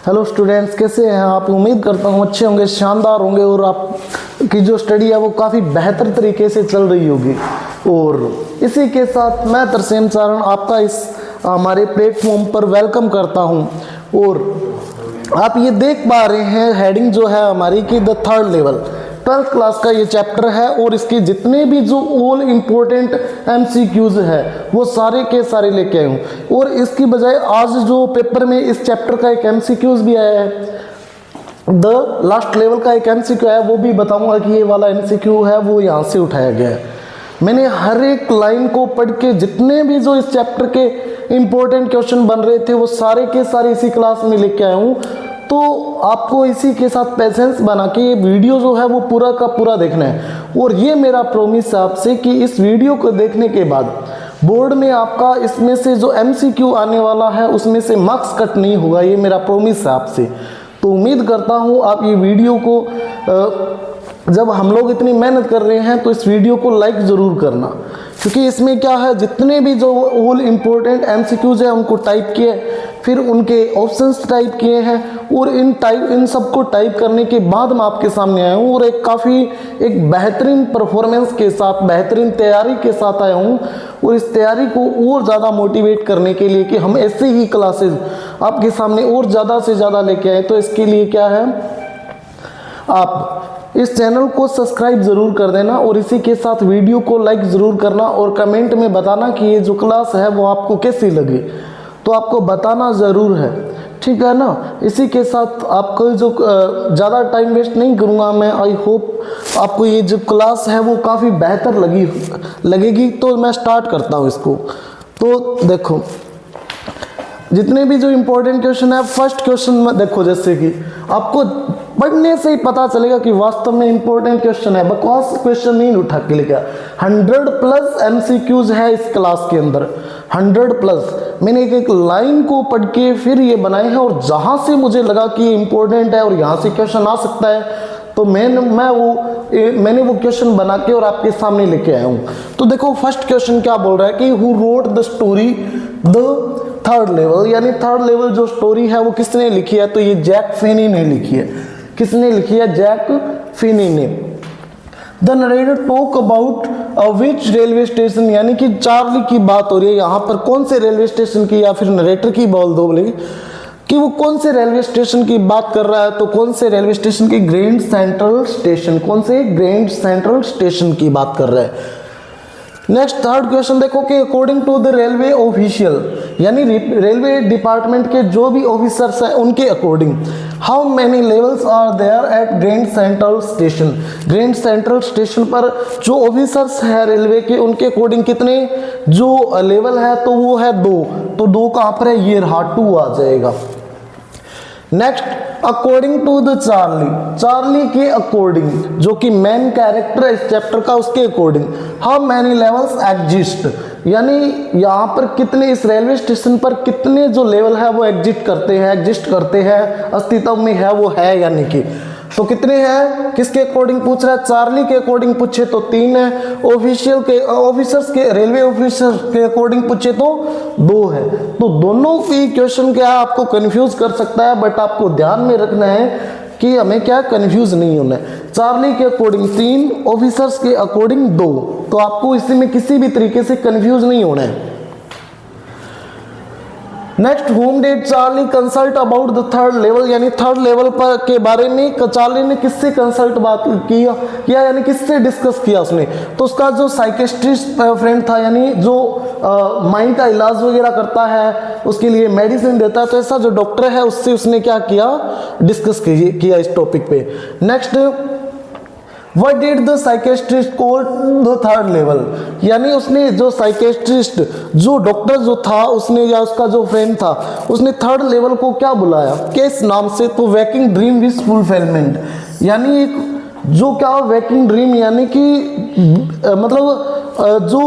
Hello students, कैसे हैं आप? उम्मीद करता हूँ अच्छे होंगे, शानदार होंगे और आपकी जो स्टडी है वो काफ़ी बेहतर तरीके से चल रही होगी। और इसी के साथ मैं तरसेम चारण आपका इस हमारे प्लेटफॉर्म पर वेलकम करता हूँ। और आप ये देख पा रहे हैं हेडिंग जो है हमारी कि the third level 12th class का ये चैप्टर है और इसके जितने भी जो ऑल इम्पोर्टेंट MCQs है वो सारे के सारे लेके आए हूँ। और इसकी बजाय आज जो पेपर में इस चैप्टर का एक MCQs भी आया है, द लास्ट लेवल का एक MCQ है, वो भी बताऊंगा कि ये वाला MCQ है वो यहाँ से उठाया गया है। मैंने हर एक लाइन को पढ़ के जितने भी जो इस चैप्टर के इम्पोर्टेंट क्वेश्चन बन रहे थे वो सारे के सारे इसी क्लास में लेके आया हूँ। तो आपको इसी के साथ पेशेंस बना के ये वीडियो जो है वो पूरा का पूरा देखना है। और ये मेरा प्रॉमिस है आपसे कि इस वीडियो को देखने के बाद बोर्ड में आपका इसमें से जो MCQ आने वाला है उसमें से मार्क्स कट नहीं होगा, ये मेरा प्रॉमिस है आपसे। तो उम्मीद करता हूँ आप ये वीडियो को जब हम लोग इतनी मेहनत कर रहे हैं तो इस वीडियो को लाइक ज़रूर करना, क्योंकि इसमें क्या है जितने भी जो ऑल इम्पोर्टेंट MCQs है उनको टाइप किए, फिर उनके ऑप्शंस टाइप किए हैं और इन सबको टाइप करने के बाद मैं आपके सामने आया हूँ और एक बेहतरीन परफॉर्मेंस के साथ, बेहतरीन तैयारी के साथ आया हूँ। और इस तैयारी को और ज़्यादा मोटिवेट करने के लिए कि हम ऐसे ही क्लासेस आपके सामने और ज़्यादा से ज़्यादा लेके आए, तो इसके लिए क्या है, आप इस चैनल को सब्सक्राइब ज़रूर कर देना और इसी के साथ वीडियो को लाइक ज़रूर करना और कमेंट में बताना कि ये जो क्लास है वो आपको कैसी लगी, तो आपको बताना ज़रूर है, ठीक है ना। इसी के साथ आपको जो ज़्यादा टाइम वेस्ट नहीं करूँगा मैं। आई होप आपको ये जो क्लास है वो काफ़ी बेहतर लगेगी। तो मैं स्टार्ट करता हूँ इसको। तो देखो जितने भी जो इम्पोर्टेंट क्वेश्चन है, फर्स्ट क्वेश्चन में देखो, जैसे कि आपको पढ़ने से ही पता चलेगा कि वास्तव में इम्पोर्टेंट क्वेश्चन है, बकवास क्वेश्चन नहीं उठा के लेके। 100+ MCQs है इस क्लास के अंदर, 100+। मैंने एक लाइन को पढ़ के फिर ये बनाए हैं और जहाँ से मुझे लगा कि ये इम्पोर्टेंट है और यहाँ से क्वेश्चन आ सकता है तो मैंने वो क्वेश्चन बना के और आपके सामने लेके आया हूँ। तो देखो फर्स्ट क्वेश्चन क्या बोल रहा है कि who wrote the story the third level, यानी थर्ड लेवल जो स्टोरी है वो किसने लिखी है? तो ये जैक फिनी ने लिखी है। किसने लिखी है? जैक फिनी ने। The narrator talk about which railway station, यानी कि चार्ली की बात हो रही है यहाँ पर, कौन से रेलवे स्टेशन की, या फिर नरेटर की बोल दो बोले कि वो कौन से रेलवे स्टेशन की बात कर रहा है। तो कौन से रेलवे स्टेशन की? Grand Central station. कौन से? ग्रैंड सेंट्रल स्टेशन की बात कर रहा है। नेक्स्ट थर्ड क्वेश्चन देखो कि according to the railway official, यानी रेलवे डिपार्टमेंट के जो भी ऑफिसर्स हैं उनके according, how many levels are there at Grand Central station. Grand Central station पर जो ऑफिसर्स हैं रेलवे के उनके अकॉर्डिंग कितने जो लेवल है? तो वो है 2। तो 2 कहाँ पर है? ये रहा, 2 आ जाएगा। Next according to the Charlie के अकॉर्डिंग, जो कि मेन कैरेक्टर है इस चैप्टर का, उसके according how many levels exist, यानी यहाँ पर कितने, इस रेलवे स्टेशन पर कितने जो लेवल है वो एग्जिस्ट करते हैं, अस्तित्व में है वो है, यानी कि तो कितने हैं? किसके अकॉर्डिंग पूछ रहा है? चार्ली के अकॉर्डिंग पूछे तो 3 है, ऑफिसर्स के रेलवे ऑफिसर के अकॉर्डिंग पूछे तो 2 है। तो दोनों की क्वेश्चन क्या है आपको कंफ्यूज कर सकता है, बट आपको ध्यान में रखना है कि हमें क्या कंफ्यूज नहीं होना है। चार्ली के अकॉर्डिंग 3, ऑफिसर्स के अकॉर्डिंग 2, तो आपको इसी में किसी भी तरीके से कंफ्यूज नहीं होना है। Next home did Charlie consult about the third level, यानी थर्ड लेवल पर के बारे में चार्ली ने किससे कंसल्ट बात किया यानी किससे डिस्कस किया उसने? तो उसका जो साइकेट्रिस्ट फ्रेंड था, यानी जो माइंड का इलाज वगैरह करता है, उसके लिए मेडिसिन देता है, तो ऐसा जो डॉक्टर है उससे उसने क्या किया? डिस्कस किया इस टॉपिक पे। Next What did the psychiatrist call the third level, यानी उसने जो साइकेट्रिस्ट, जो डॉक्टर जो था उसने, या उसका जो फ्रेंड था, उसने थर्ड लेवल को क्या बुलाया, किस नाम से? तो वैकिंग ड्रीम विश फुलफिलमेंट, यानी एक जो क्या वैकिंग ड्रीम, यानी कि मतलब जो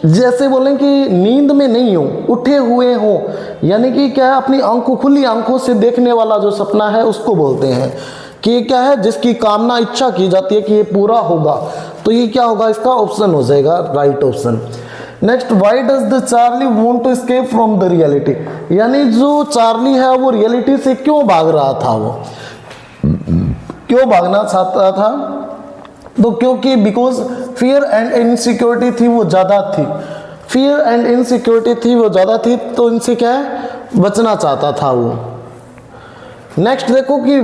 जैसे बोलें कि नींद में नहीं हो, उठे हुए हो, यानी कि क्या है, अपनी आंखों, खुली आंखों से देखने वाला जो सपना है उसको बोलते हैं कि क्या है, जिसकी कामना, इच्छा की जाती है कि ये पूरा होगा। तो ये क्या होगा? इसका ऑप्शन हो जाएगा right option. Next, why does the Charlie want to escape from the reality, यानी जो चार्ली है वो रियलिटी से क्यों भाग रहा था, वो क्यों भागना चाहता था, तो क्योंकि बिकॉज फियर एंड इनसिक्योरिटी थी वो ज़्यादा थी, फियर एंड इनसिक्योरिटी थी वो ज़्यादा थी, तो इनसे क्या है बचना चाहता था वो। नेक्स्ट देखो कि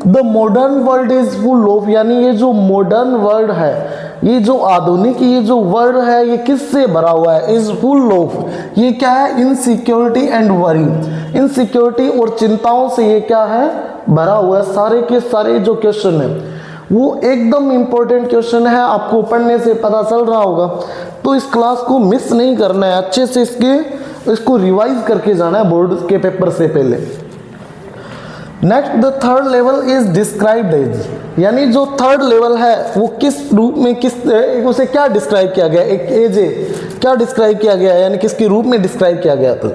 the modern world is full of, यानी ये जो मॉडर्न वर्ल्ड है, ये जो आधुनिक ये जो वर्ल्ड है ये किससे भरा हुआ है, इज फुल ऑफ, ये क्या है इनसिक्योरिटी एंड वरी, इनसिक्योरिटी और चिंताओं से ये क्या है भरा हुआ है। सारे के सारे जो क्वेश्चन है वो एकदम इंपॉर्टेंट क्वेश्चन है, आपको पढ़ने से पता चल रहा होगा, तो इस क्लास को मिस नहीं करना है, अच्छे से इसको रिवाइज करके जाना है बोर्ड के पेपर से पहले। Next, the third level is described as, यानी जो थर्ड लेवल है वो किस रूप में उसे क्या डिस्क्राइब किया गया, एक एज है क्या डिस्क्राइब किया गया है, यानी किसके रूप में डिस्क्राइब किया गया तो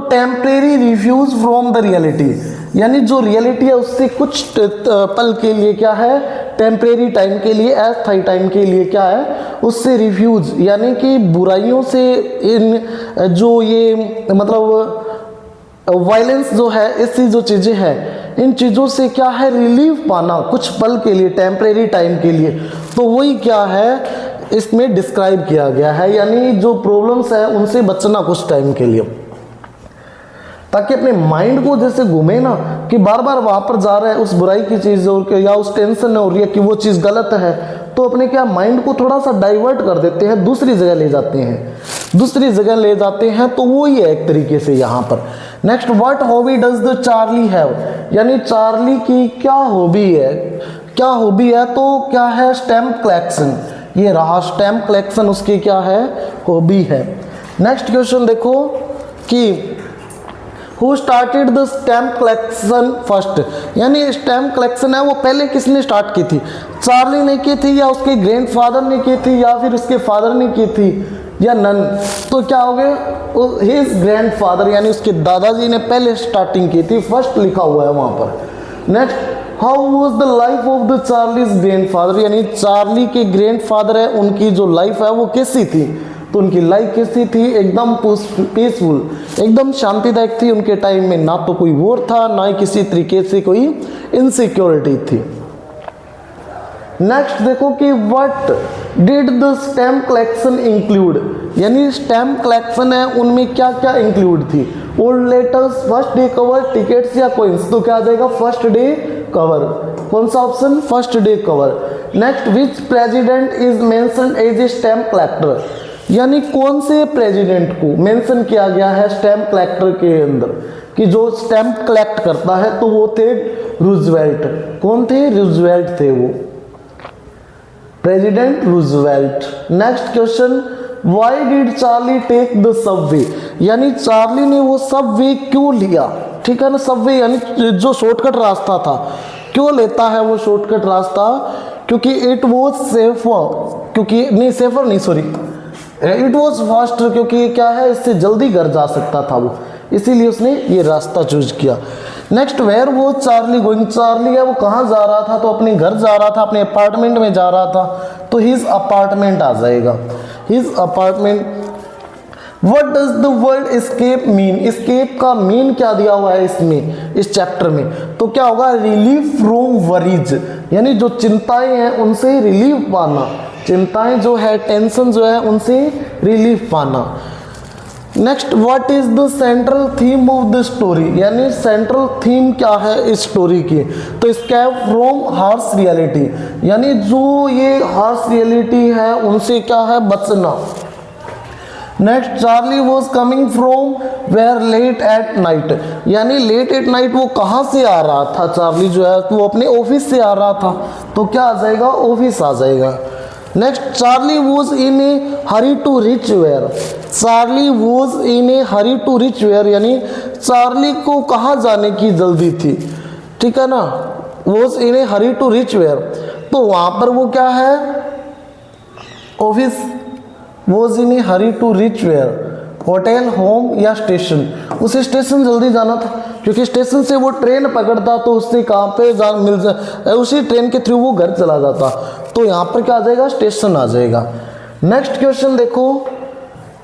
temporary refuse from the reality, यानी जो रियलिटी है उससे कुछ पल के लिए क्या है टेम्परेरी टाइम के लिए, अस्थायी टाइम के लिए क्या है उससे रिफ्यूज, यानी कि बुराइयों से इन जो ये मतलब वायलेंस जो है, ऐसी जो चीज़ें हैं इन चीज़ों से क्या है रिलीफ पाना कुछ पल के लिए, टेम्परेरी टाइम के लिए, तो वही क्या है इसमें डिस्क्राइब किया गया है, यानी जो प्रॉब्लम्स है उनसे बचना कुछ टाइम के लिए, ताकि अपने माइंड को जैसे घूमे ना कि बार बार वहाँ पर जा रहा है उस बुराई की चीज़ और या उस टेंशन हो रही है कि वो चीज़ गलत है, तो अपने क्या माइंड को थोड़ा सा डाइवर्ट कर देते हैं, दूसरी जगह ले जाते हैं, तो वो ही है एक तरीके से यहाँ पर। Next, what hobby does the Charlie have, यानी चार्ली की क्या हॉबी है, तो क्या है स्टैम्प कलेक्शन, ये रहा स्टैम्प कलेक्शन उसकी क्या है हॉबी है। नेक्स्ट क्वेश्चन देखो कि Who started the stamp collection first, यानी स्टैम्प कलेक्शन है वो पहले किसने स्टार्ट की थी, चार्ली ने की थी या उसके ग्रैंडफादर ने की थी या फिर उसके फादर ने की थी या नन, तो क्या हो गया हिज ग्रैंडफादर, यानी उसके दादाजी ने पहले स्टार्टिंग की थी, फर्स्ट लिखा हुआ है वहां पर। Next, how was the life of the Charlie's grandfather, यानी चार्ली के ग्रैंडफादर है उनकी जो लाइफ है वो कैसी थी, तो उनकी लाइफ कैसी थी एकदम पीसफुल, एकदम शांतिदायक थी, उनके टाइम में ना तो कोई वॉर था ना ही किसी तरीके से कोई इनसिक्योरिटी थी। नेक्स्ट देखो कि what did the stamp collection include, यानी स्टैम्प कलेक्शन है उनमें क्या क्या इंक्लूड थी, old letters, first day cover, tickets या कॉइन्स, तो क्या आ जाएगा फर्स्ट डे कवर, कौन सा option first day cover. Next, which president is mentioned as a stamp collector, यानी कौन से प्रेसिडेंट को मेंशन किया गया है स्टैम्प कलेक्टर के अंदर कि जो स्टैम्प कलेक्ट करता है, तो वो थे रूजवेल्ट, कौन थे रूजवेल्ट थे वो president Roosevelt. Next question, why did Charlie take the subway, यानी चार्ली ने वो सबवे क्यों लिया, ठीक है ना, सबवे यानी जो शॉर्टकट रास्ता था, क्यों लेता है वो शॉर्टकट रास्ता, क्योंकि इट वॉज सेफर, क्योंकि नहीं सेफर नहीं सॉरी इट वॉज फास्टर, क्योंकि क्या है इससे जल्दी घर जा सकता था वो, इसीलिए उसने ये रास्ता चूज किया। नेक्स्ट, वेयर वो चार्ली गोइंग, चार्ली है वो कहाँ जा रहा था, तो अपने घर जा रहा था, अपने अपार्टमेंट में जा रहा था, तो हिज अपार्टमेंट आ जाएगा, his apartment. What does the word escape mean, escape का मीन क्या दिया हुआ है इसमें इस चैप्टर में, तो क्या होगा रिलीफ फ्रॉम वरीज, यानी जो चिंताएं हैं उनसे रिलीफ पाना, चिंताएं जो है टेंशन जो है उनसे रिलीफ पाना। Next, what is the central theme of the story, यानी सेंट्रल थीम क्या है इस स्टोरी की, तो एस्केप फ्रॉम हार्श रियलिटी, यानी जो ये हार्श रियलिटी है उनसे क्या है बचना। Next, Charlie was coming from where late at night, यानी लेट एट नाइट वो कहाँ से आ रहा था, चार्ली जो है वो अपने ऑफिस से आ रहा था, तो क्या आ जाएगा ऑफिस आ जाएगा। Next, Charlie was in a hurry to reach where, Charlie was in a hurry to reach where, यानी चार्ली को कहाँ जाने की जल्दी थी, ठीक है ना, was in a hurry to reach where, तो वहाँ पर वो क्या है office, was in a hurry to reach where, hotel, home या स्टेशन, उसे स्टेशन जल्दी जाना था, क्योंकि स्टेशन से वो ट्रेन पकड़ता तो उससे कहाँ पे मिल जाए, उसी ट्रेन के थ्रू वो घर चला जाता, तो यहाँ पर क्या आ जाएगा स्टेशन आ जाएगा। नेक्स्ट क्वेश्चन देखो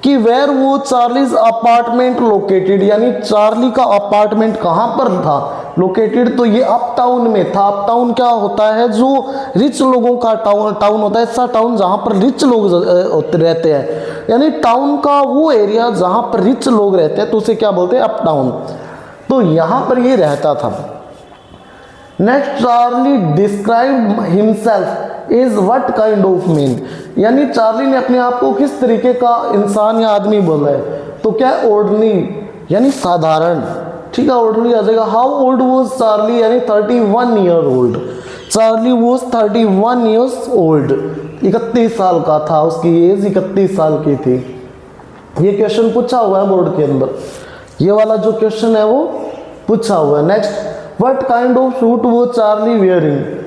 कि वेयर वो चार्लीज अपार्टमेंट लोकेटेड, यानी चार्ली का अपार्टमेंट कहाँ पर था लोकेटेड, तो ये अप टाउन में था। अप टाउन क्या होता है, जो रिच लोगों का टाउन होता है, ऐसा टाउन जहाँ पर रिच लोग रहते हैं, यानी टाउन का वो एरिया जहाँ पर रिच लोग रहते हैं तो उसे क्या बोलते हैं, अप टाउन। तो यहाँ पर ये रहता था। Next, Charlie describe himself is what kind of man, यानी चार्ली ने अपने आप को किस तरीके का इंसान या आदमी बोला है, तो क्या ऑर्डिनरी यानी साधारण, ठीक है, ऑर्डिनरी आ जाएगा। हाउ ओल्ड वाज चार्ली, यानी 31 year old, Charlie was 31 years old, 31 साल का था, उसकी एज 31 साल की थी। ये क्वेश्चन पूछा हुआ है बोर्ड के अंदर, ये वाला जो क्वेश्चन है वो पूछा हुआ है। Next, what kind of suit वो चार्ली वेयरिंग,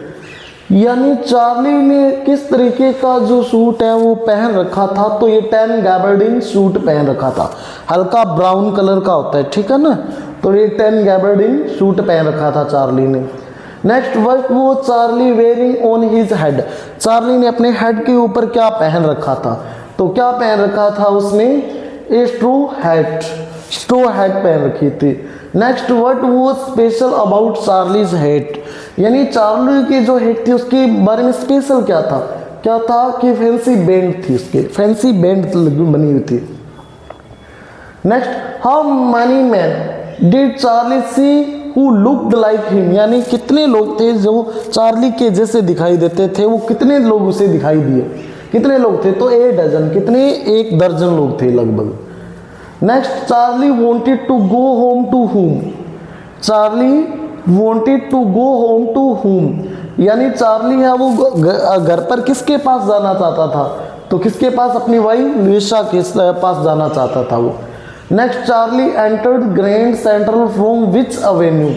यानी चार्ली ने किस तरीके का जो सूट है वो पहन रखा था, तो ये टैन गैबर्डिन सूट पहन रखा था, हल्का ब्राउन कलर का होता है, ठीक है ना, तो ये टैन गैबर्डिन सूट पहन रखा था चार्ली ने। नेक्स्ट, व्हाट वो Charlie wearing on his head, Charlie ने अपने हेड के ऊपर क्या पहन रखा था, तो क्या पहन रखा था उसने, ए स्ट्रो हैट, स्ट्रो हैट पहन रखी थी। Next, what was special about Charlie's hate, यानी चार्ली की जो हेट थी उसके बारे में स्पेशल क्या था कि फैंसी बैंड थी, उसके फैंसी बैंड बनी हुई थी। Next, how many man did Charlie see who looked like him, यानी कितने लोग थे जो चार्ली के जैसे दिखाई देते थे, वो कितने लोग उसे दिखाई दिए, कितने लोग थे, तो 8 डजन, कितने, 1 दर्जन लोग थे लगभग। Next, Charlie wanted to go home to whom, Charlie wanted to go home to whom, यानी चार्ली है वो घर पर किसके पास जाना चाहता था, तो किसके पास, अपनी वाइफ लुइसा के पास जाना चाहता था वो। Next, Charlie entered grand central from which Avenue,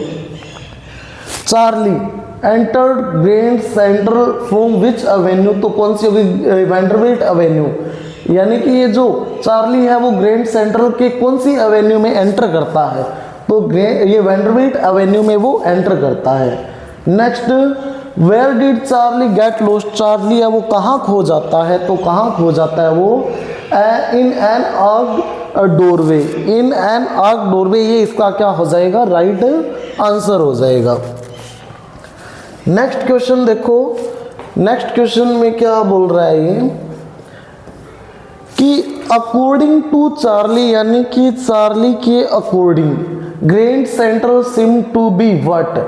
Charlie entered grand central from which Avenue, तो कौन सी होगी, वैंडरबिल्ट एवेन्यू, यानी कि ये जो चार्ली है वो ग्रैंड सेंट्रल के कौन सी एवेन्यू में एंटर करता है, तो ये वैंडरबिल्ट एवेन्यू में वो एंटर करता है। Next, where did Charlie get lost, Charlie है वो कहाँ खो जाता है, तो कहाँ खो जाता है वो, in an arched doorway, in an arched doorway, ये इसका क्या हो जाएगा, राइट आंसर हो जाएगा। नेक्स्ट क्वेश्चन देखो, नेक्स्ट क्वेश्चन में क्या बोल रहा है ये कि अकॉर्डिंग टू चार्ली, यानी कि चार्ली के according Grand Central seem to be what,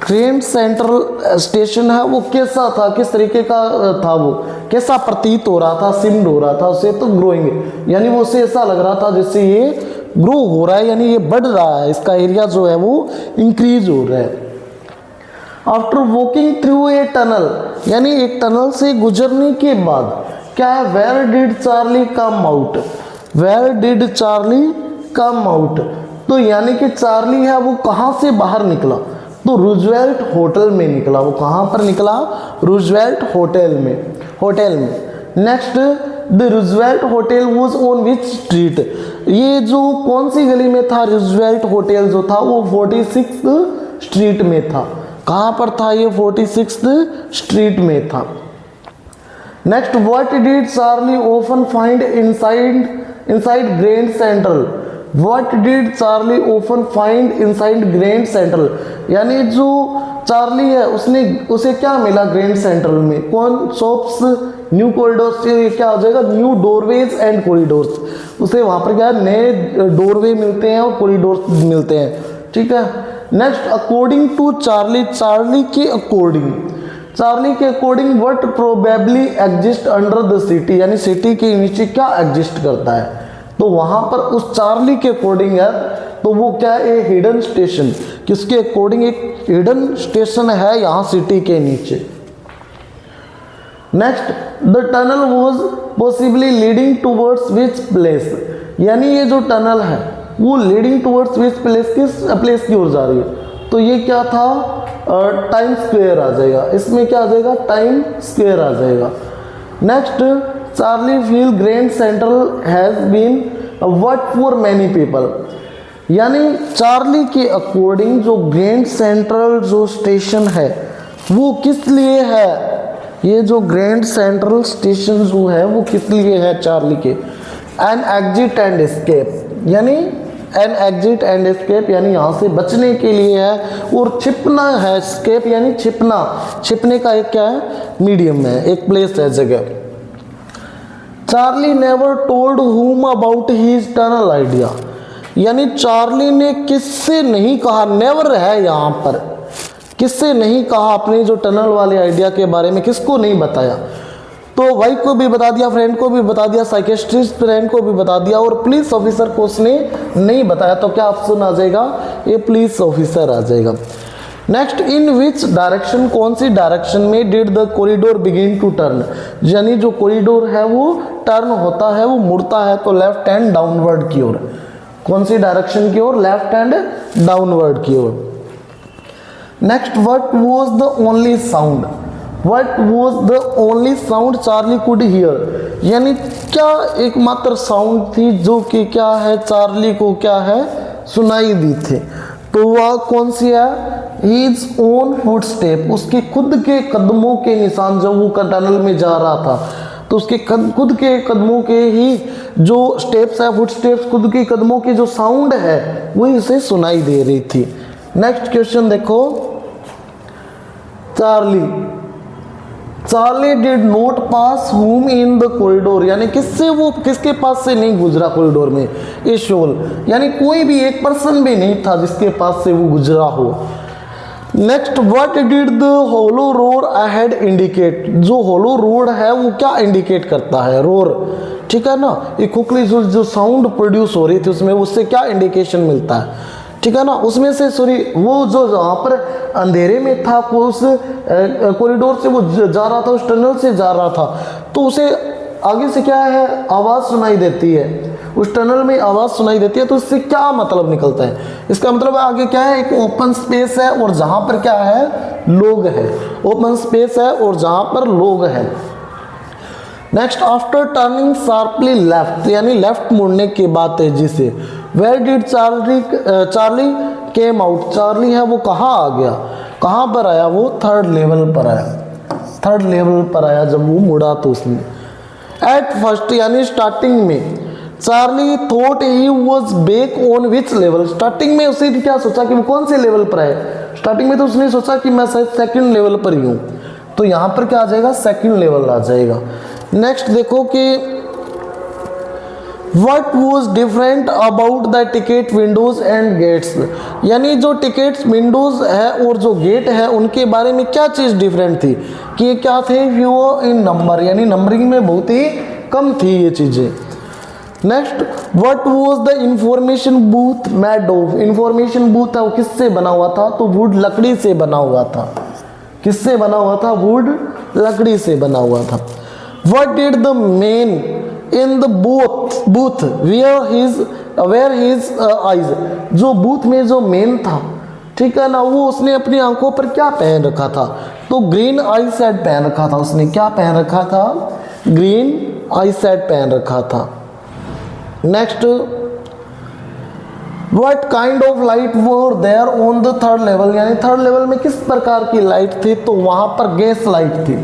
Grand Central station है वो कैसा था, किस तरीके का था, वो कैसा प्रतीत हो रहा था, सिम्ड हो रहा था उसे, तो ग्रोइंग, यानी वो उसे ऐसा लग रहा था जैसे ये ग्रो हो रहा है, यानी ये बढ़ रहा है, इसका एरिया जो है वो इंक्रीज हो रहा है। After walking through a tunnel, यानी एक टनल से गुजरने के बाद क्या है, where did Charlie come out, where did Charlie come out, तो यानी कि चार्ली है वो कहाँ से बाहर निकला, तो रूजवेल्ट होटल में निकला, वो कहाँ पर निकला, रूजवेल्ट होटल में। Next, the Roosevelt hotel was on which street, ये जो कौन सी गली में था, रूजवेल्ट होटल जो था वो 46th स्ट्रीट में था, कहाँ पर था ये, 46th स्ट्रीट में था। Next, what did Charlie often find inside grand central, what did Charlie often find inside grand central, यानी जो चार्ली है उसे क्या मिला ग्रैंड सेंट्रल में, कौन, शॉप्स, न्यू कॉरिडोर्स, ये क्या हो जाएगा, न्यू डोरवेज एंड कॉरिडोर्स, उसे वहाँ पर क्या नए डोरवे मिलते हैं और कॉरिडोर्स मिलते हैं, ठीक है। Next, according to Charlie, Charlie के according what probably exist under the city, यानी सिटी के नीचे क्या एग्जिस्ट करता है, तो वहां पर उस चार्ली के अकॉर्डिंग है तो वो क्या है, हिडन स्टेशन, किसके अकॉर्डिंग एक हिडन स्टेशन है यहाँ सिटी के नीचे। Next, the tunnel was possibly leading towards which place, यानी ये जो टनल है वो लीडिंग टुवर्ड्स विच प्लेस, किस प्लेस की ओर जा रही है, तो ये क्या था, टाइम स्क्वायर आ जाएगा, इसमें क्या आ जाएगा, टाइम स्क्वायर आ जाएगा। Next, Charlie feel Grand Central has been what for many people, यानी चार्ली के अकॉर्डिंग जो ग्रैंड सेंट्रल जो स्टेशन है वो किस लिए है, ये जो ग्रैंड सेंट्रल स्टेशन जो है वो किस लिए है चार्ली के, एन एग्जिट एंड एस्केप, यानी एन एग्जिट एंड एस्केप यानी यहाँ से बचने के लिए है, और छिपना है, एस्केप यानी छिपना, छिपने का एक क्या है, मीडियम है, एक प्लेस है, जगह। चार्ली नेवर टोल्ड हुम अबाउट हिज टनल आइडिया, यानी चार्ली ने किससे नहीं कहा, नेवर है यहाँ पर, किससे नहीं कहा अपने जो टनल वाले आइडिया के बारे में, किसको नहीं बताया, तो वाइफ को भी बता दिया, फ्रेंड को भी बता दिया, साइकेट्रिस्ट फ्रेंड को भी बता दिया, और पुलिस ऑफिसर को उसने नहीं बताया, तो क्या ऑप्शन आ जाएगा, ये पुलिस ऑफिसर आ जाएगा। नेक्स्ट, इन विच डायरेक्शन, कौन सी डायरेक्शन में did the corridor begin to turn, यानी जो कॉरिडोर है वो टर्न होता है, वो मुड़ता है, तो लेफ्ट हैंड डाउनवर्ड की ओर, कौन सी डायरेक्शन की ओर, लेफ्ट हैंड डाउनवर्ड की ओर। Next, what was the only sound, what was the only sound Charlie could hear, यानी क्या एकमात्र साउंड थी जो कि क्या है, चार्ली को क्या है, सुनाई दी थी, तो वह कौन सी है, हिज ओन फुटस्टेप, उसके खुद के कदमों के निशान, जब वो टनल में जा रहा था तो उसके खुद के कदमों के ही जो स्टेप्स है, फुटस्टेप्स, खुद के कदमों की जो साउंड है वही उसे सुनाई दे रही थी। नेक्स्ट क्वेश्चन देखो, चार्ली डिड नॉट पास हुम इन द कॉरिडोर, यानी किससे वो, किसके पास से नहीं गुजरा कॉरिडोर में, ए शोल, यानी कोई भी एक पर्सन भी नहीं था जिसके पास से वो गुजरा हो। Next, what did the hollow roar ahead indicate, जो होलो रोड है वो क्या इंडिकेट करता है, रोर, ठीक है ना, ये खोखली जो साउंड प्रोड्यूस हो रही थी उसमें, उससे क्या इंडिकेशन मिलता है, ठीक है ना, उसमें से सॉरी वो जो जहाँ पर अंधेरे में था, वो उस कॉरिडोर से वो जा रहा था, उस टनल से जा रहा था, तो उसे आगे से क्या है, आवाज़ सुनाई देती है, उस टनल में आवाज़ सुनाई देती है, तो इससे क्या मतलब निकलता है, इसका मतलब आगे क्या है, एक ओपन स्पेस है और जहाँ पर क्या है, लोग है, ओपन स्पेस है और जहाँ पर लोग हैं। Next, after turning sharply left, यानी लेफ्ट मुड़ने के बाद तेजी से, where did Charlie came out, Charlie है वो कहाँ आ गया, कहाँ पर आया, वो थर्ड लेवल पर आया, थर्ड लेवल पर आया जब वो मुड़ा तो उसने। एट फर्स्ट, यानी स्टार्टिंग में, Charlie thought he was back on which level, starting में उसे क्या सोचा कि वो कौन से लेवल पर है, स्टार्टिंग में तो उसने सोचा कि मैं शायद सेकंड लेवल पर ही हूँ, तो यहाँ पर क्या आ जाएगा, सेकंड लेवल आ जाएगा। नेक्स्ट देखो कि What was different about the ticket windows and gates, यानी जो टिकट्स विंडोज है और जो गेट है उनके बारे में क्या चीज़ डिफरेंट थी, कि ये क्या थे, fewer इन नंबर, यानी नंबरिंग में बहुत ही कम थी ये चीज़ें। Next, what was the information booth made of, information booth है वो किससे बना हुआ था, तो वुड, लकड़ी से बना हुआ था, किससे बना हुआ था, वुड, लकड़ी से बना हुआ था। What did the man in the booth wear his eyes, जो बूथ में जो मेन था, ठीक है ना, वो उसने अपनी आंखों पर क्या पहन रखा था, तो ग्रीन आई सेट पहन रखा था, उसने क्या पहन रखा था, ग्रीन आई सेट पहन रखा था। Next, what kind of light were there on the third level, यानी थर्ड लेवल में किस प्रकार की लाइट थी, तो वहां पर गैस लाइट थी,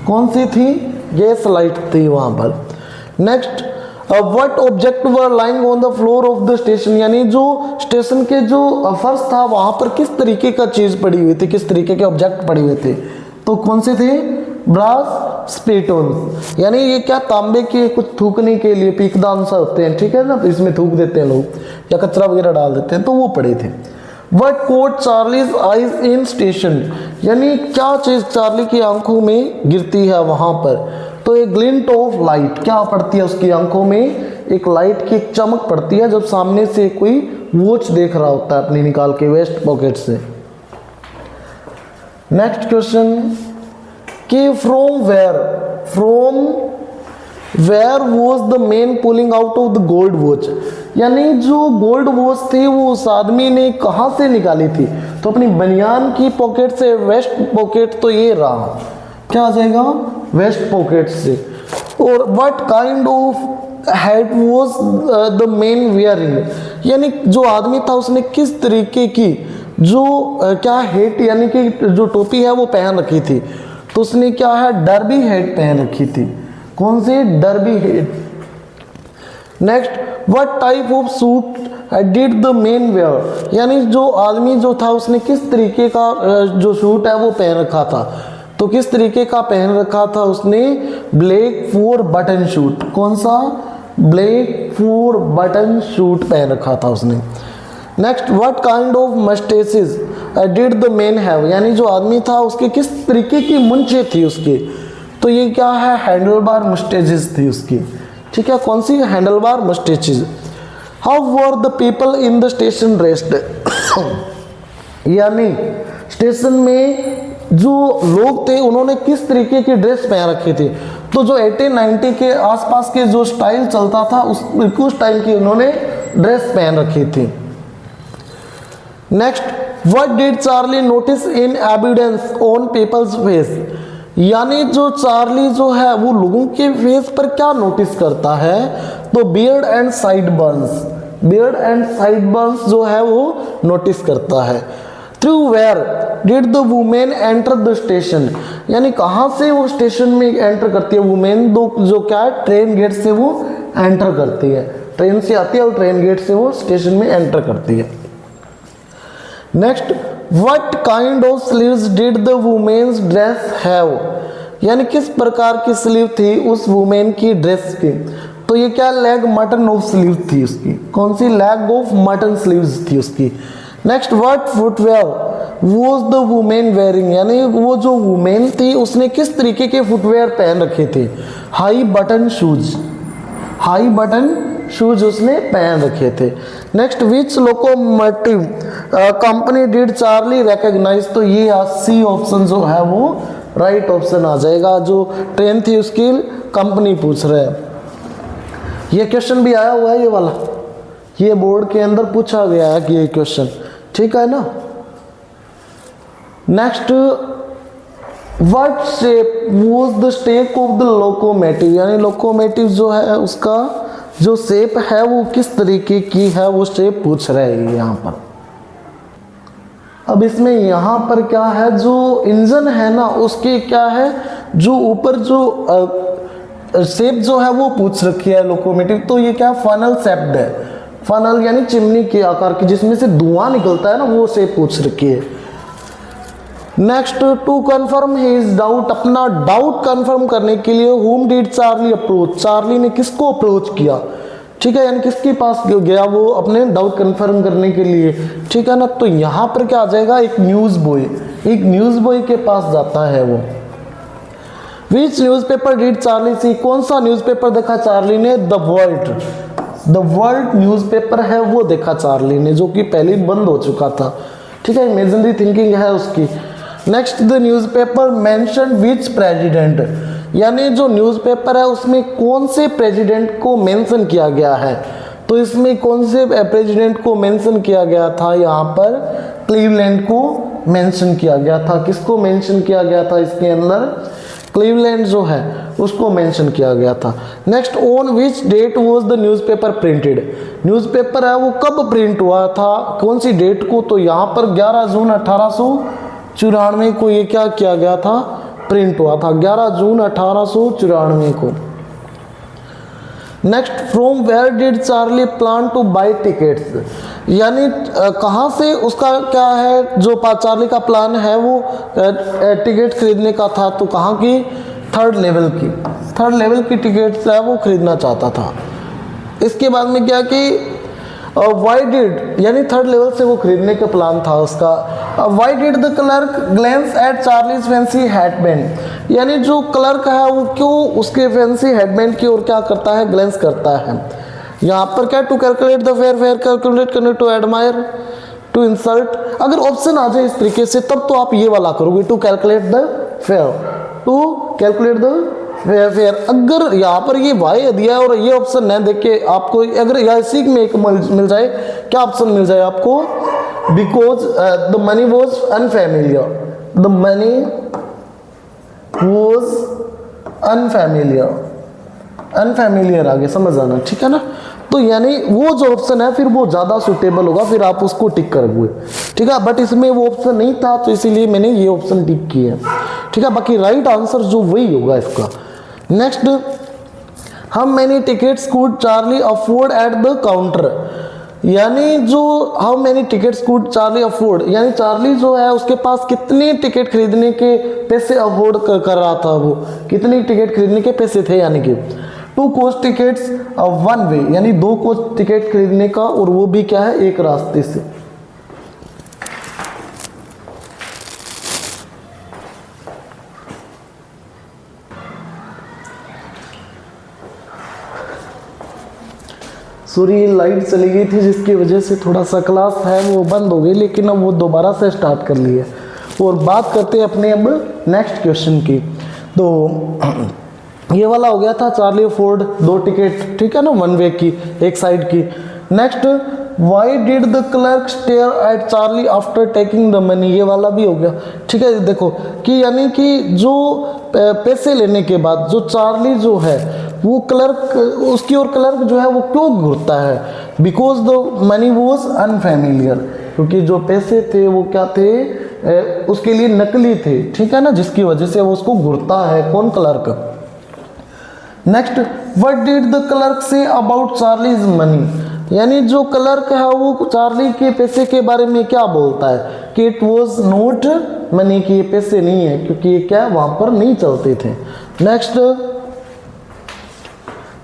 कौन सी थी, गैस लाइट थी वहां पर। Next, what object were lying on the floor of the station, यानी जो स्टेशन के जो फर्श था वहां पर किस तरीके का चीज पड़ी हुई थी, किस तरीके के ऑब्जेक्ट पड़े हुए थे, तो कौन से थे, ब्रास स्पीटोन्स, यानी ये क्या, तांबे के कुछ थूकने के लिए पीकदान सा होते हैं, ठीक है ना, तो इसमें थूक देते हैं लोग या कचरा वगैरह डाल देते हैं, तो वो पड़े थे। What caught Charlie's eyes in station, यानी क्या चीज चार्ली की आंखों में गिरती है वहां पर, तो एक ग्लिंट ऑफ लाइट, क्या पड़ती है उसकी आंखों में, एक लाइट की एक चमक पड़ती है जब सामने से कोई वॉच देख रहा होता है अपनी निकाल के वेस्ट पॉकेट से। नेक्स्ट क्वेश्चन, कि from where was the man pulling out of the gold watch, यानी जो गोल्ड वॉच थी वो उस आदमी ने कहाँ से निकाली थी, तो अपनी बनियान की पॉकेट से, वेस्ट पॉकेट, तो ये रहा, क्या आ जाएगा, वेस्ट पॉकेट से। और what kind of hat was the man wearing, यानी जो आदमी था उसने किस तरीके की जो क्या हेट, यानी कि जो टोपी है वो पहन रखी थी, तो उसने क्या है, डर्बी हेट पहन रखी थी, कौन सी, derby hat. Next, what type of suit did the man wear, यानी जो आदमी जो था उसने किस तरीके का जो सूट है वो पहन रखा था। तो किस तरीके का पहन रखा था उसने, ब्लैक 4 बटन सूट। कौन सा, ब्लैक 4 बटन सूट पहन रखा था उसने। Next, what kind of moustaches did the man have, यानी जो आदमी था उसके किस तरीके की मुंचे थी उसके। तो ये क्या है, हैंडलबार मस्टेजेस थी उसकी। ठीक है, कौन सी, handlebar moustaches. How were the people in the station dressed, यानी स्टेशन में जो लोग थे उन्होंने किस तरीके की ड्रेस पहन रखी थी। तो जो 1890 के आसपास के जो स्टाइल चलता था उस टाइम की उन्होंने ड्रेस पहन रखी थी। Next, what did Charlie notice in evidence on people's face, यानी जो चार्ली जो है वो लोगों के फेस पर क्या नोटिस करता है। तो beard and sideburns, beard and sideburns जो है वो नोटिस करता है। Through where did the women enter the station, यानी कहाँ से वो स्टेशन में एंटर करती है वुमेन, जो क्या है, ट्रेन गेट से वो एंटर करती है, ट्रेन से आती है और ट्रेन गेट से वो स्टेशन में एंटर करती है। Next, what kind of sleeves did the women's dress have, यानी किस प्रकार की स्लीव थी उस वुमेन की ड्रेस की। तो ये क्या, लेग मटन ऑफ स्लीव थी उसकी। कौन सी, लेग ऑफ मटन स्लीव्स थी उसकी। Next, what footwear was the women wearing, यानी वो जो वुमेन थी उसने किस तरीके के फुटवेयर पहन रखे थे। High button shoes, high button shoes उसने पहन रखे थे। Next, which locomotive company did Charlie recognize, तो ये सी ऑप्शन जो है वो राइट ऑप्शन आ जाएगा। जो ट्रेन थी उसकी कंपनी पूछ रहे हैं। ये क्वेश्चन भी आया हुआ है, ये वाला, ये बोर्ड के अंदर पूछा गया है कि ये क्वेश्चन, ठीक है ना। Next, what shape was the stack of the locomotive, यानी लोकोमोटिव जो है उसका जो शेप है वो किस तरीके की है, वो शेप पूछ रहे हैं यहाँ पर। अब इसमें यहाँ पर क्या है, जो इंजन है ना उसके क्या है, जो ऊपर जो शेप जो है वो पूछ रखी है लोकोमोटिव। तो ये क्या, फनल शेप्ड है, फनल यानी चिमनी के आकार की जिसमें से धुआं निकलता है ना, वो शेप पूछ रखी है। Next, to confirm his doubt, अपना डाउट कंफर्म करने के लिए whom did Charlie approach, Charlie ने किसको अप्रोच किया। ठीक है, यानी किसके पास गया वो अपने डाउट कंफर्म करने के लिए। ठीक है ना, तो यहाँ पर क्या आ जाएगा, एक न्यूज बॉय, एक न्यूज बॉय के पास जाता है वो। विच न्यूज़पेपर डिड चार्ली सी, कौन सा न्यूज़पेपर देखा चार्ली ने, द वर्ल्ड न्यूज़पेपर है वो देखा चार्ली ने, जो कि पहले बंद हो चुका था। ठीक है, इमेजिनरी थिंकिंग है उसकी। Next, the newspaper mention which president, यानी जो न्यूज़पेपर है उसमें कौन से प्रेसिडेंट को मेंशन किया गया है। तो इसमें कौन से प्रेसिडेंट को मेंशन किया गया था, यहाँ पर क्लीवलैंड को मेंशन किया गया था। किसको मेंशन किया गया था इसके अंदर, क्लीवलैंड जो है उसको मेंशन किया गया था। Next, on which date was the newspaper printed, newspaper है वो कब प्रिंट हुआ था, कौन सी डेट को। तो यहाँ पर 11 जून 1894 को ये क्या किया गया था, प्रिंट हुआ था, 11 जून 1894 को। Next, from where did Charlie plan to buy tickets, यानी कहाँ से उसका क्या है, जो चार्ली का प्लान है वो टिकट खरीदने का था। तो कहाँ की, थर्ड लेवल की टिकट है वो खरीदना चाहता था। इसके बाद में क्या कि वाई डिड, यानी थर्ड लेवल से वो खरीदने का प्लान था उसका। Why did the clerk glans eight Charlie's fancy headband, यानी जो क्लर्क है वो क्यों उसके फैंसी हेडबैंड की ओर क्या करता है, ग्लैंस करता है। यहाँ पर क्या, to calculate the fare, fare calculate करने, टू एडमायर, टू इंसल्ट। अगर ऑप्शन आ जाए इस तरीके से तब तो आप ये वाला करोगे, to calculate the fare, to calculate the fare. अगर यहाँ पर ये वाई दिया है और ये ऑप्शन न देख के आपको अगर ऐसी में एक मिल जाए, क्या ऑप्शन मिल जाए आपको, because the money was unfamiliar, the money was unfamiliar आगे समझ आना, ठीक है ना। तो यानी वो जो ऑप्शन है फिर वो ज़्यादा सुटेबल होगा, फिर आप उसको टिक करोगे, ठीक है। बट इसमें वो ऑप्शन नहीं था तो इसीलिए मैंने ये ऑप्शन टिक किया, ठीक है। बाकी राइट आंसर जो वही होगा इसका। Next, how many tickets could Charlie afford at the counter, यानी जो how many tickets could Charlie afford, यानी चार्ली जो है उसके पास कितने टिकट खरीदने के पैसे अफोर्ड कर रहा था, वो कितनी टिकट खरीदने के पैसे थे, यानी कि 2 कोच टिकट्स वन वे, यानी 2 कोच टिकट खरीदने का, और वो भी क्या है, एक रास्ते से। सॉरी लाइट चली गई थी जिसकी वजह से थोड़ा सा क्लास है वो बंद हो गई, लेकिन अब वो दोबारा से स्टार्ट कर ली है। और बात करते हैं अपने अब नेक्स्ट क्वेश्चन की। तो ये वाला हो गया था चार्ली अफोर्ड 2 टिकट, ठीक है ना, वन वे की, एक साइड की। Next, why did the clerk stare at Charlie after taking the money, ये वाला भी हो गया, ठीक है। देखो कि यानी कि जो पैसे लेने के बाद जो चार्ली जो है वो क्लर्क, उसकी और क्लर्क जो है वो क्यों घूरता है, because the money was unfamiliar, क्योंकि जो पैसे थे वो क्या थे, उसके लिए नकली थे, ठीक है ना, जिसकी वजह से वो उसको घूरता है, कौन, clerk. Next, what did the clerk say about Charlie's money, यानी जो क्लर्क है वो चार्ली के पैसे के बारे में क्या बोलता है, कि इट वॉज नोट मनी, कि ये पैसे नहीं है, क्योंकि ये क्या वहां पर नहीं चलते थे।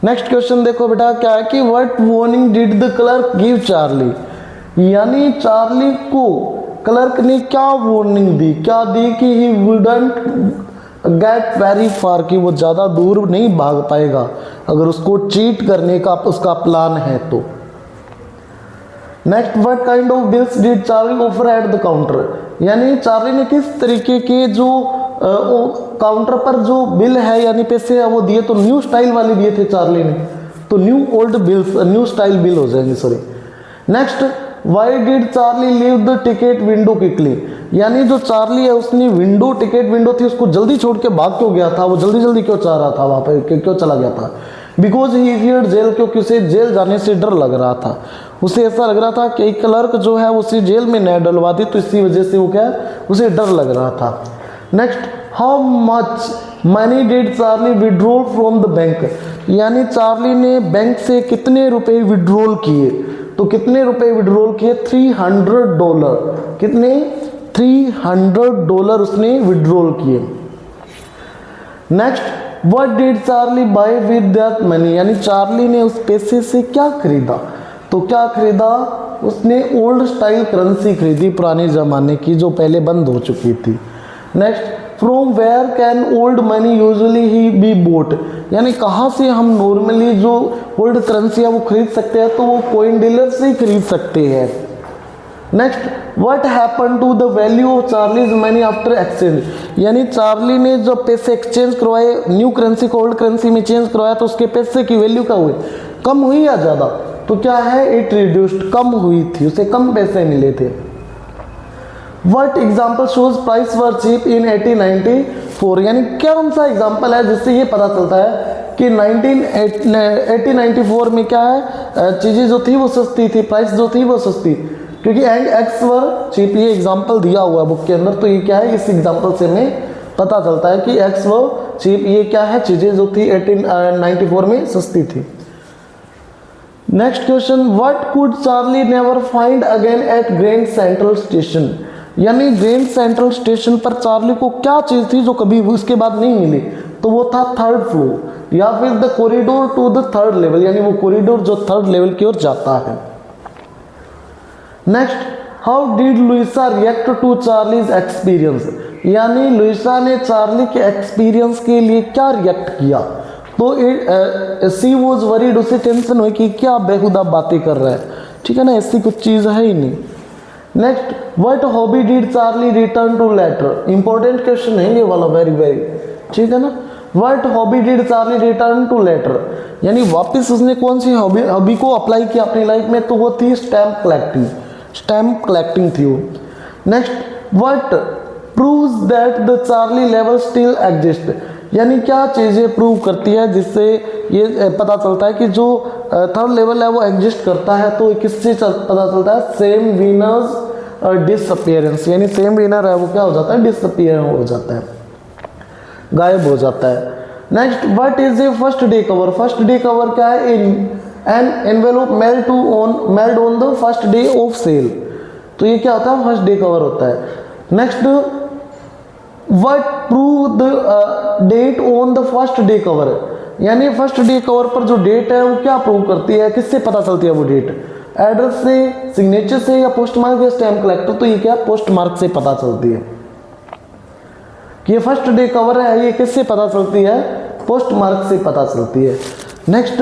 नेक्स्ट क्वेश्चन देखो बेटा क्या है कि what warning did the clerk give Charlie, यानी चार्ली को क्लर्क ने क्या वार्निंग दी, क्या दी, कि ही वुडंट गेट वेरी फार, कि वो ज़्यादा दूर नहीं भाग पाएगा अगर उसको चीट करने का उसका प्लान है तो। Next, what kind of bills did Charlie offer at the counter, यानी चार्ली ने किस तरीके के जो काउंटर पर जो बिल है यानी पैसे है वो दिए, तो न्यू स्टाइल वाले दिए थे चार्ली ने, तो new old bills, new style bill हो जाएंगे, sorry. Next, why did Charlie leave the ticket window quickly, यानी जो चार्ली है उसने विंडो, टिकट विंडो थी उसको जल्दी छोड़ के भाग क्यों गया था, वो जल्दी जल्दी क्यों चाह रहा था वहां पर, क्यों चला गया था, बिकॉज ही फियर्ड जेल, क्योंकि उसे जेल जाने से डर लग रहा था, उसे ऐसा लग रहा था कि क्लर्क जो है उसे जेल में न डलवा दी, तो इसी वजह से वो क्या उसे डर लग रहा था। Next, how much money did Charlie withdrawal from the bank, यानी चार्ली ने बैंक से कितने रुपए विड्रॉल किए, तो कितने रुपए विड्रॉल किए, $300, कितने, $300 उसने विड्रॉल किए। Next, what did Charlie buy with that money, यानी चार्ली ने उस पैसे से क्या खरीदा, तो क्या खरीदा, उसने ओल्ड स्टाइल करेंसी खरीदी, पुराने जमाने की जो पहले बंद हो चुकी थी। Next, from where can old money usually ही बी बोट, यानी कहाँ से हम नॉर्मली जो ओल्ड करेंसी है वो खरीद सकते हैं, तो वो कॉइन डीलर से ही खरीद सकते हैं। Next, what happen to the value of Charlie's money after exchange, यानी चार्ली ने जो पैसे एक्सचेंज करवाए, न्यू करेंसी को ओल्ड करेंसी में चेंज करवाया, तो उसके पैसे की वैल्यू क्या हुई, कम हुई या ज़्यादा, तो क्या है, इट रिड्यूस्ड, कम हुई थी, उसे कम पैसे मिले थे। What example shows price were cheap in 1894, यानी कौन सा एग्जाम्पल है जिससे ये पता चलता है कि 1894 में क्या है, चीज़ें जो थी वो सस्ती थी, प्राइस जो थी वो सस्ती, क्योंकि एंड एक्स वर चीप, ये एग्जाम्पल दिया हुआ है बुक के अंदर, तो ये क्या है, इस एग्जाम्पल से हमें पता चलता है कि एक्स वर चीप, ये क्या है, चीज़ें जो थी 1894 में सस्ती थी। Next question, what could Charlie never find again at Grand Central station, यानी ग्रैंड सेंट्रल स्टेशन पर चार्ली को क्या चीज़ थी जो कभी उसके बाद नहीं मिली, तो वो था 3rd फ्लोर, या फिर the corridor to the 3rd level, यानी वो कॉरिडोर जो 3rd लेवल की ओर जाता है। Next, how did Luisa react to Charlie's experience, यानी लुइसा ने चार्ली के एक्सपीरियंस के लिए क्या रिएक्ट किया, तो सी वॉज वरीड, उसे टेंशन हुई कि क्या बेहुदा बातें कर रहा है, ठीक है ना, ऐसी कुछ चीज़ है ही नहीं। Next, what hobby did Charlie return to later, important question है ये वाला, वेरी वेरी, ठीक है ना। What hobby did Charlie return to later, यानी वापस उसने कौन सी हॉबी को अप्लाई किया अपनी लाइफ में, तो वो थी स्टैम्प कलेक्टिंग, स्टैम्प कलेक्टिंग थी वो। Next, what proves that the Charlie level still exist, यानी क्या चीज़ें प्रूव करती है जिससे ये पता चलता है कि जो 3rd लेवल है वो एग्जिस्ट करता है, तो किससे पता चलता है, सेम विनर्स डिसअपियरेंस, यानी सेम विनर है वो क्या हो जाता है, डिसअपियर हो जाता है, गायब हो जाता है। Next, what is a first day cover? First day cover क्या है? An envelope mailed on the first day of sale. तो ये क्या होता है? फर्स्ट डे कवर होता है। Next, what prove the date on the first day cover? यानी फर्स्ट डे कवर पर जो डेट है वो क्या प्रूव करती है? किससे पता चलती है वो डेट? एड्रेस से, सिग्नेचर से, या पोस्ट मार्क या स्टैम्प कलेक्टर? तो ये क्या पोस्ट मार्क से पता चलती है कि ये फर्स्ट डे कवर है। ये किससे पता चलती है? पोस्ट मार्क से पता चलती है। नेक्स्ट,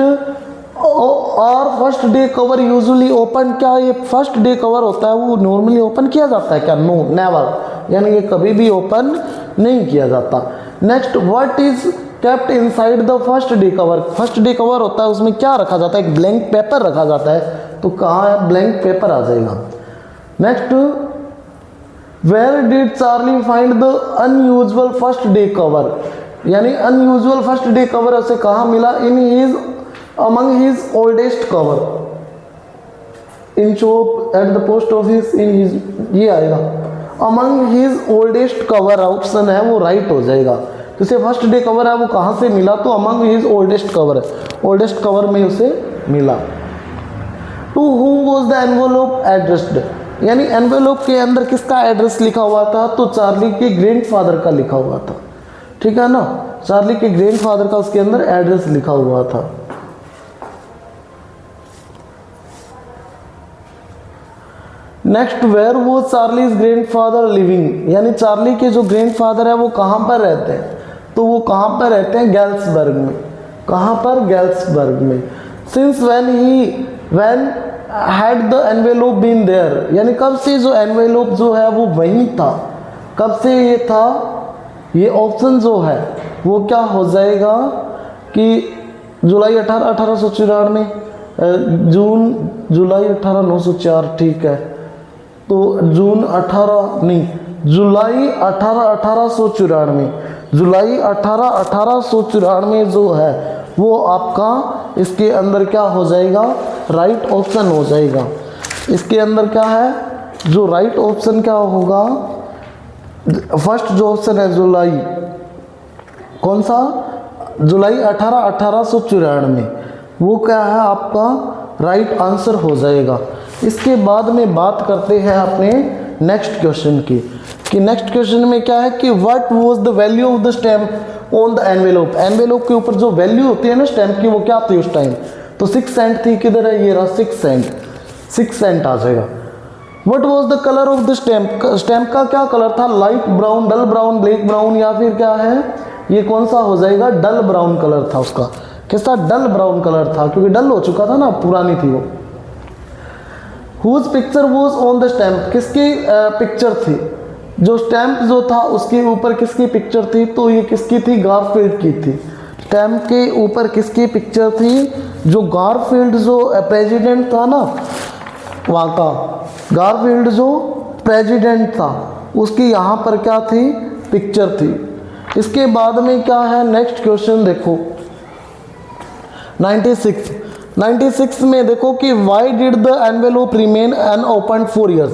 और first day cover usually open? क्या ये फर्स्ट डे कवर होता है वो नॉर्मली ओपन किया जाता है क्या? नो, नेवर, यानी ये कभी भी ओपन नहीं किया जाता। Next, what is kept inside the first day cover? First day cover होता है उसमें क्या रखा जाता है? एक ब्लैंक पेपर रखा जाता है। तो कहाँ है? ब्लैंक पेपर आ जाएगा। Next, where did Charlie find the unusual first day cover? यानी अनयूजुअल फर्स्ट डे कवर उसे कहाँ मिला? In his among his oldest cover, in shop, at the post office, in his, ये आएगा। Among his oldest cover option है वो right हो जाएगा। तो उसे फर्स्ट डे कवर है वो कहाँ से मिला? तो among his oldest cover, oldest cover में उसे मिला। To whom was the envelope addressed? यानी एनवेलोप के अंदर किसका एड्रेस लिखा हुआ था? तो चार्ली के ग्रैंडफादर का लिखा हुआ था। ठीक है ना, चार्ली के ग्रैंडफादर का उसके अंदर एड्रेस लिखा हुआ था। नेक्स्ट, वेयर वो चार्लीज ग्रैंडफादर लिविंग? यानी चार्ली के जो ग्रैंडफादर है वो कहाँ पर रहते हैं? तो वो कहाँ पर रहते हैं? गैल्सबर्ग में। कहाँ पर? गैल्सबर्ग में। Since when had the envelope been there? यानी कब से जो एनवेलोप जो है वो वहीं था? कब से ये था? ये ऑप्शन जो है वो क्या हो जाएगा कि जुलाई 1894, जून जुलाई 1804, ठीक है। तो जून 18 नहीं, जुलाई 1894, जुलाई 1894 जो है वो आपका इसके अंदर क्या हो जाएगा? राइट ऑप्शन हो जाएगा। इसके अंदर क्या है? जो राइट ऑप्शन क्या होगा? फर्स्ट जो ऑप्शन है जुलाई, कौन सा? जुलाई 1894, वो क्या है आपका? राइट आंसर हो जाएगा। इसके बाद में बात करते हैं अपने नेक्स्ट क्वेश्चन की, कि नेक्स्ट क्वेश्चन में क्या है कि what was the value of the stamp on the envelope? Envelope के ऊपर जो वैल्यू होती है ना स्टैम्प की, वो क्या थी उस टाइम? तो 6 सेंट थी। किधर है? ये रहा 6 सेंट, 6 सेंट आ जाएगा। What was the colour of the stamp? Stamp का क्या कलर था? लाइट ब्राउन, डल ब्राउन, ब्लैक ब्राउन, या फिर क्या है? ये कौन सा हो जाएगा? डल ब्राउन कलर था उसका। कैसा? डल ब्राउन कलर था, क्योंकि डल हो चुका था ना, पुरानी थी वो। Whose picture was on the stamp? किसकी पिक्चर थी? जो स्टैम्प जो था उसके ऊपर किसकी पिक्चर थी? तो ये किसकी थी? गारफील्ड की थी। स्टैम्प के ऊपर किसकी पिक्चर थी? जो गारफील्ड जो प्रेसिडेंट था ना वहाँ का, गारफील्ड जो प्रेसिडेंट था उसकी यहाँ पर क्या थी? पिक्चर थी। इसके बाद में क्या है? नेक्स्ट क्वेश्चन देखो 96 में देखो कि why did the envelope remain unopened for years?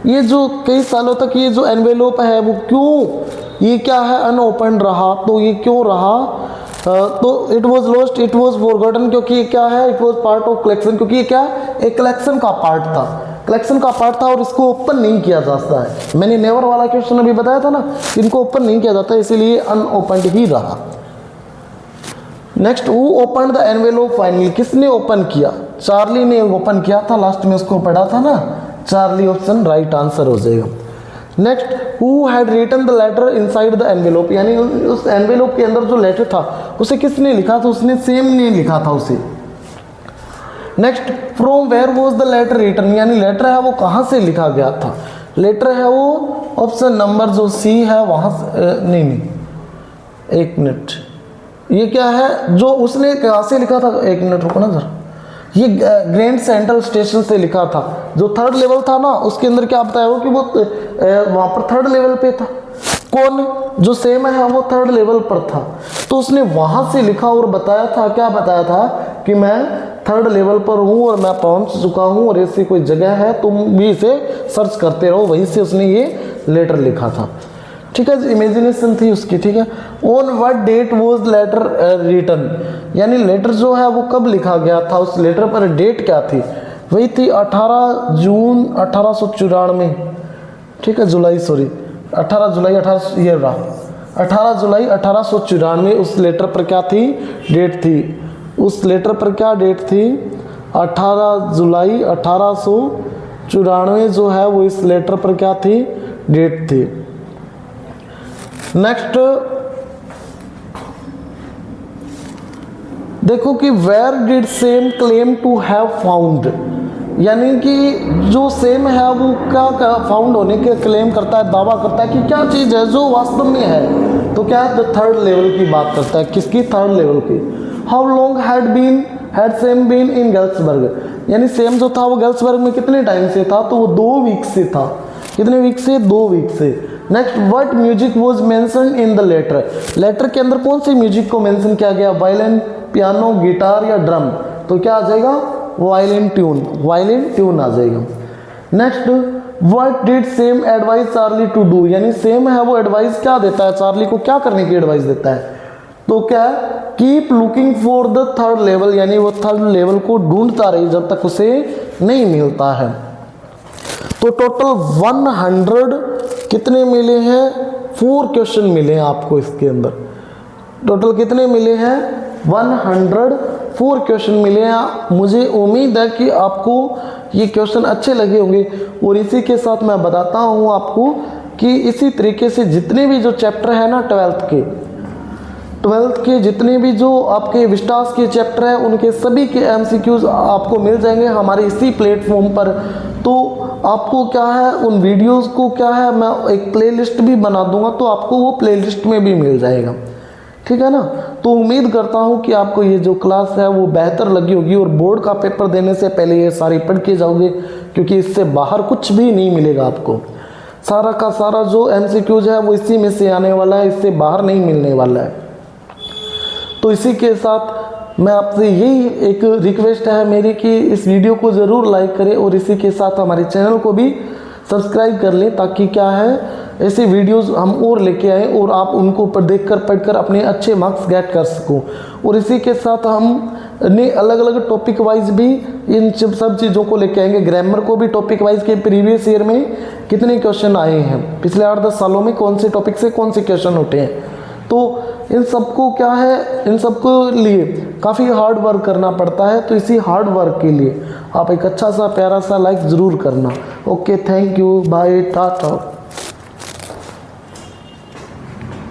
ये जो कई सालों तक ये जो एनवेलोप है वो क्यों ये क्या है? अनओपन्ड रहा। तो ये क्यों रहा? तो it was lost, it was forgotten, क्योंकि ये क्या है? It was part of collection, क्योंकि ये क्या? एक कलेक्शन का पार्ट था, कलेक्शन का पार्ट था और इसको ओपन नहीं किया जाता है। मैंने नेवर वाला क्वेश्चन अभी बताया था ना, इनको ओपन नहीं किया जाता, इसीलिए अनओपन्ड ही रहा। Next, who open the envelope finally? किसने ओपन किया? चार्ली ने ओपन किया था। लास्ट में उसको पढ़ा था ना, चार्ली। ऑप्शन राइट आंसर हो जाएगा। Next, who had written the letter inside the envelope? यानी उस एनवेलोप के अंदर जो लेटर था उसे किसने लिखा था? उसने सेम ने लिखा था उसे। Next, from where was the letter written? यानी लेटर है वो कहाँ से लिखा गया था? लेटर है वो ऑप्शन नंबर जो सी है वहाँ से, नहीं, एक मिनट, ये क्या है जो उसने कहाँ से लिखा था? एक मिनट रुको ना सर, ये ग्रैंड सेंट्रल स्टेशन से लिखा था। जो थर्ड लेवल था ना उसके अंदर क्या बताया हो कि वो वहाँ पर थर्ड लेवल पे था। कौन? जो सेम है वो थर्ड लेवल पर था, तो उसने वहाँ से लिखा और बताया था, क्या बताया था कि मैं थर्ड लेवल पर हूँ और मैं पहुँच चुका हूँ और ऐसी कोई जगह है, तुम भी इसे सर्च करते रहो। वहीं से उसने ये लेटर लिखा था। ठीक है, इमेजिनेशन थी उसकी, ठीक है। On what date was letter written, यानी लेटर जो है वो कब लिखा गया था, उस लेटर पर डेट क्या थी, वही थी 18 जून 1894, ठीक है, जुलाई, सॉरी 18 जुलाई 18 ये रहा 18 जुलाई 1894, उस लेटर पर क्या थी, डेट थी, उस लेटर पर क्या डेट थी, 18 जुलाई 1894 जो है वो इस लेटर पर क्या थी, डेट थी। नेक्स्ट देखो कि where did Sam claim to have found, यानी कि जो सेम है वो क्या फाउंड होने के क्लेम करता है, दावा करता है कि क्या चीज़ है जो वास्तव में है, तो क्या है, थर्ड लेवल की बात करता है, किसकी, थर्ड लेवल की। How long had Sam been in Galesburg, यानी सेम जो था वो गेल्सबर्ग में कितने टाइम से था, तो वो 2 वीक से था, कितने वीक से, 2 वीक से। Next what music was mentioned in the letter, letter के अंदर कौन सी म्यूजिक को मेंशन किया गया, वायलिन, पियानो, गिटार या ड्रम, तो क्या आ जाएगा, वायलिन ट्यून आ जाएगा। Next what did Sam advice Charlie to do, यानी सेम है वो एडवाइस क्या देता है, चार्ली को क्या करने की एडवाइस देता है, तो क्या, keep looking for the third level, यानी वो थर्ड लेवल को ढूंढता रही जब तक उसे नहीं मिलता है। तो टोटल 100 कितने मिले हैं, 4 क्वेश्चन मिले हैं आपको इसके अंदर, टोटल कितने मिले हैं, 104 क्वेश्चन मिले हैं। मुझे उम्मीद है कि आपको ये क्वेश्चन अच्छे लगे होंगे, और इसी के साथ मैं बताता हूँ आपको कि इसी तरीके से जितने भी जो चैप्टर है ना 12th के जितने भी जो आपके विस्टास के चैप्टर हैं उनके सभी के MCQs आपको मिल जाएंगे हमारे इसी प्लेटफॉर्म पर। तो आपको क्या है, उन वीडियोस को क्या है, मैं एक प्लेलिस्ट भी बना दूंगा, तो आपको वो प्लेलिस्ट में भी मिल जाएगा, ठीक है ना। तो उम्मीद करता हूँ कि आपको ये जो क्लास है वो बेहतर लगी होगी, और बोर्ड का पेपर देने से पहले ये सारी पढ़ के जाओगे, क्योंकि इससे बाहर कुछ भी नहीं मिलेगा आपको, सारा का सारा जो MCQs है वो इसी में से आने वाला है, इससे बाहर नहीं मिलने वाला है। तो इसी के साथ मैं आपसे यही एक रिक्वेस्ट है मेरी कि इस वीडियो को ज़रूर लाइक करें, और इसी के साथ हमारे चैनल को भी सब्सक्राइब कर लें, ताकि क्या है, ऐसे वीडियोस हम और लेके आए और आप उनको देखकर पढ़कर अपने अच्छे मार्क्स गेट कर सको। और इसी के साथ हम ने अलग अलग टॉपिक वाइज भी इन सब चीज़ों को लेके आएंगे। ग्रामर को भी टॉपिक वाइज के प्रीवियस ईयर में कितने क्वेश्चन आए हैं, पिछले 8-10 सालों में कौन से टॉपिक से कौन से क्वेश्चन उठे हैं, तो इन सबको क्या है, इन सबको लिए काफ़ी हार्ड वर्क करना पड़ता है। तो इसी हार्ड वर्क के लिए आप एक अच्छा सा प्यारा सा लाइक ज़रूर करना। Okay, thank you, bye, Tata.